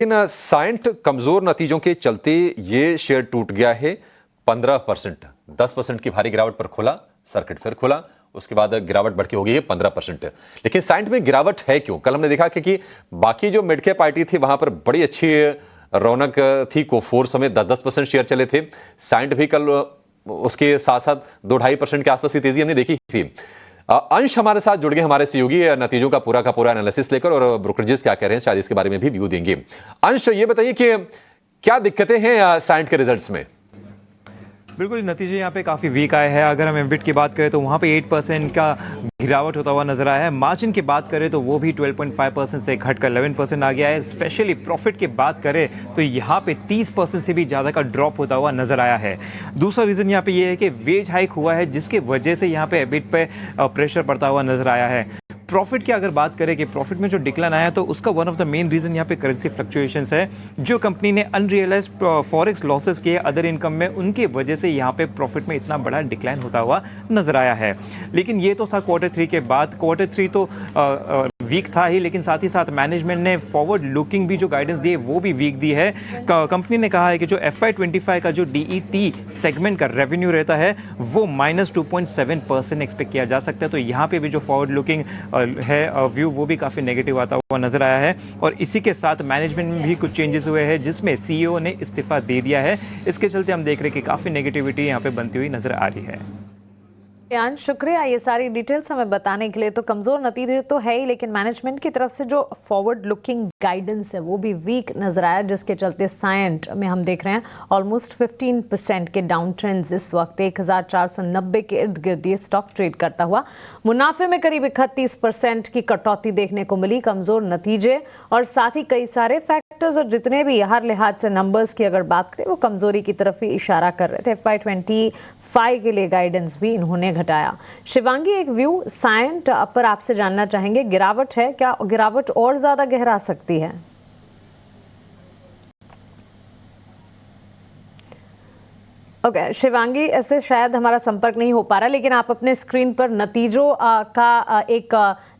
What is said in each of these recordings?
लेकिन साइंट कमजोर नतीजों के चलते ये शेयर टूट गया है 15%। 10% की भारी गिरावट पर खुला, सर्किट फिर खुला, उसके बाद गिरावट बढ़ के हो गई है 15%। लेकिन साइंट में गिरावट है क्यों? कल हमने देखा कि बाकी जो मिड कैप पार्टी थी वहां पर बड़ी अच्छी रौनक थी, कोफोर्स समेत 10-10% शेयर चले थे। साइंट भी कल उसके साथ साथ 2-2.5% के आसपास की तेजी हमने देखी थी। अंश हमारे साथ जुड़ गए, हमारे सहयोगी नतीजों का पूरा एनालिसिस लेकर, और ब्रोकरेजेस क्या कह रहे हैं शायद इसके बारे में भी व्यू देंगे। अंश, ये बताइए कि क्या दिक्कतें हैं साइंट के रिजल्ट्स में? बिल्कुल, नतीजे यहाँ पे काफ़ी वीक आए हैं। अगर हम एबिट की बात करें तो वहाँ पे 8% का गिरावट होता हुआ नजर आया है। मार्जिन की बात करें तो वो भी 12.5% से घटकर 11% आ गया है। स्पेशली प्रॉफिट की बात करें तो यहाँ पे 30% से भी ज़्यादा का ड्रॉप होता हुआ नजर आया है। दूसरा रीज़न यहाँ पे ये है कि वेज हाइक हुआ है, जिसकी वजह से यहाँ पे एबिट पे प्रेशर पड़ता हुआ नजर आया है। प्रॉफिट की अगर बात करें कि प्रॉफिट में जो डिक्लाइन आया तो उसका one of the main reason यहाँ पे करेंसी फ्लक्चुएशंस है। जो कंपनी ने अनरियलाइज्ड फॉरेक्स लॉसेस किए अदर इनकम में, उनकी वजह से यहाँ पे प्रॉफिट में इतना बड़ा डिक्लाइन होता हुआ नजर आया है। लेकिन ये तो था Q3 के बाद। Q3 तो वीक था ही, लेकिन साथ ही साथ मैनेजमेंट ने फॉरवर्ड लुकिंग भी जो गाइडेंस दी है वो भी वीक दी है। कंपनी ने कहा है कि जो FY25 का जो DET सेगमेंट का रेवेन्यू रहता है वो -2.7% एक्सपेक्ट किया जा सकता है। तो यहाँ पे भी जो फॉरवर्ड लुकिंग है व्यू वो भी काफ़ी नेगेटिव आता हुआ नजर आया है। और इसी के साथ मैनेजमेंट में भी कुछ चेंजेस हुए हैं, जिसमें CEO ने इस्तीफा दे दिया है। इसके चलते हम देख रहे हैं कि काफ़ी नेगेटिविटी यहाँ पे बनती हुई नजर आ रही है। शुक्रिया ये सारी डिटेल्स हमें बताने के लिए। तो कमजोर नतीजे तो है ही, लेकिन मैनेजमेंट की तरफ से जो फॉरवर्ड लुकिंग गाइडेंस है वो भी वीक नजर आया, जिसके चलते साइंट में हम देख रहे हैं ऑलमोस्ट 15% के डाउन ट्रेंड्स। इस वक्त 1490 के इर्द गिर्द ये स्टॉक ट्रेड करता हुआ। मुनाफे में करीब 31% की कटौती देखने को मिली। कमजोर नतीजे और साथ ही कई सारे फैक्टर्स और जितने भी हर लिहाज से नंबर्स की अगर बात करें वो कमजोरी की तरफ ही इशारा कर रहे थे। FY25 के लिए गाइडेंस भी इन्होंने घटाया। शिवांगी, एक व्यू साइंट पर आपसे जानना चाहेंगे। गिरावट है, क्या गिरावट और ज्यादा गहरा सकती है? ओके, शिवांगी ऐसे शायद हमारा संपर्क नहीं हो पा रहा, लेकिन आप अपने स्क्रीन पर नतीजों का एक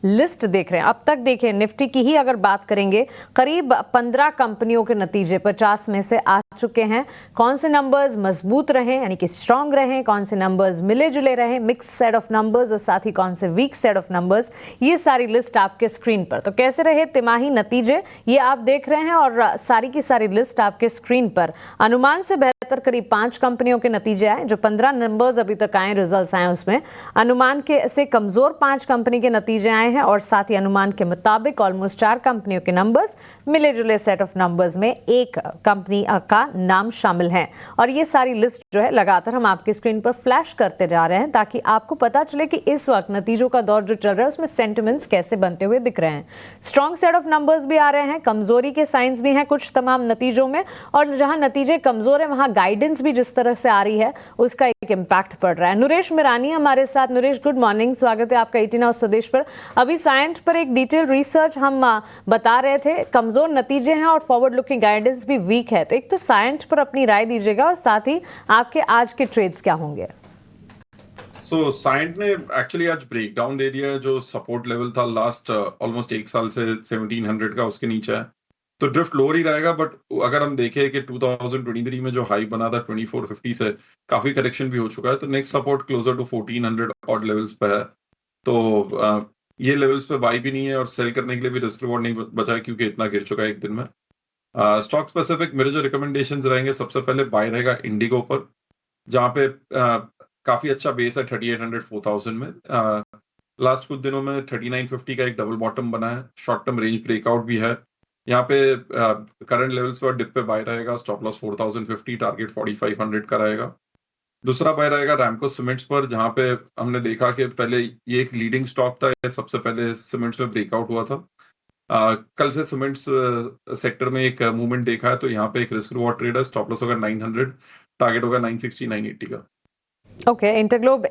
लिस्ट देख रहे हैं। अब तक देखिए, निफ्टी की ही अगर बात करेंगे, करीब 15 कंपनियों के नतीजे 50 में से आ चुके हैं। कौन से नंबर्स मजबूत रहे यानी कि स्ट्रांग रहे, कौन से नंबर्स मिले जुले रहे, मिक्स सेट ऑफ नंबर्स, और साथ ही कौन से वीक सेट ऑफ नंबर्स, ये सारी लिस्ट आपके स्क्रीन पर। तो कैसे रहे तिमाही नतीजे ये आप देख रहे हैं, और सारी की सारी लिस्ट आपके स्क्रीन पर। अनुमान से बेहतर करीब 5 कंपनियों के नतीजे आए। जो 15 नंबर्स अभी तक आए, रिजल्ट्स आए, उसमें अनुमान के से कमजोर 5 कंपनी के नतीजे आए हैं, और साथ ही अनुमान के मुताबिक ऑलमोस्ट 4 कंपनियों के नंबर्स मिले जुले सेट ऑफ नंबर्स में एक कंपनी का नाम शामिल है। और ये सारी लिस्ट जो है लगातार हम आपकी स्क्रीन पर फ्लैश करते जा रहे हैं, ताकि आपको पता चले कि इस वक्त नतीजों का दौर जो चल रहा है उसमें सेंटिमेंट्स कैसे बनते हुए दिख रहे हैं। स्ट्रॉन्ग सेट ऑफ नंबर्स भी आ रहे हैं, कमजोरी के साइंस भी हैं कुछ तमाम नतीजों में, और जहां नतीजे कमजोर है वहां गाइडेंस भी जिस तरह से आ रही है उसका एक इम्पैक्ट पड़ रहा है। नुरेश मिरानी हमारे साथ। नुरेश, गुड मॉर्निंग, स्वागत है आपका 18 हाउस स्वदेश पर। अभी साइंट पर एक डिटेल रिसर्च हम बता रहे थे, कमजोर नतीजे हैं और फॉरवर्ड लुकिंग गाइडेंस भी वीक है। तो एक तो साइंट पर अपनी राय दीजिएगा, और साथ ही आपके आज के ट्रेड्स क्या होंगे? साइंट ने एक्चुअली आज ब्रेक डाउन दे दिया है। जो सपोर्ट लेवल था लास्ट ऑलमोस्ट 1 साल से 1700 का, उसके नीचे है, तो ड्रिफ्ट लोअर ही रहेगा। बट अगर हम देखें कि 2023 में जो हाई बना था 2450 से, काफी करेक्शन भी हो चुका है। तो next support closer to 1400 odd levels पे है। तो ये लेवल्स पे बाई भी नहीं है, और सेल करने के लिए भी रिस्क रिवॉर्ड नहीं बचा है, क्योंकि इतना गिर चुका है एक दिन में। स्टॉक स्पेसिफिक मेरे जो रिकमेंडेशंस रहेंगे, सबसे पहले बाय रहेगा इंडिगो पर, जहां पे काफी अच्छा बेस है 3800 4000 में। लास्ट कुछ दिनों में 3950 का एक डबल बॉटम बना है, शॉर्ट टर्म रेंज ब्रेकआउट भी है। यहाँ पे करंट लेवल्स पर डिप पे बाय रहेगा, स्टॉप लॉस 4050, टारगेट 4500 का रहेगा। दूसरा बाय रहेगा रैमको सीमेंट्स पर, जहां पे हमने देखा कि पहले ये एक लीडिंग स्टॉक था, सबसे पहले सीमेंट्स में ब्रेकआउट हुआ था। कल से सीमेंट्स सेक्टर में एक मूवमेंट देखा है, तो यहाँ पे एक रिस्क रिवॉर्ड ट्रेड है। स्टॉप लॉस होगा 900, टारगेट होगा 960 980 का। Okay, InterGlobe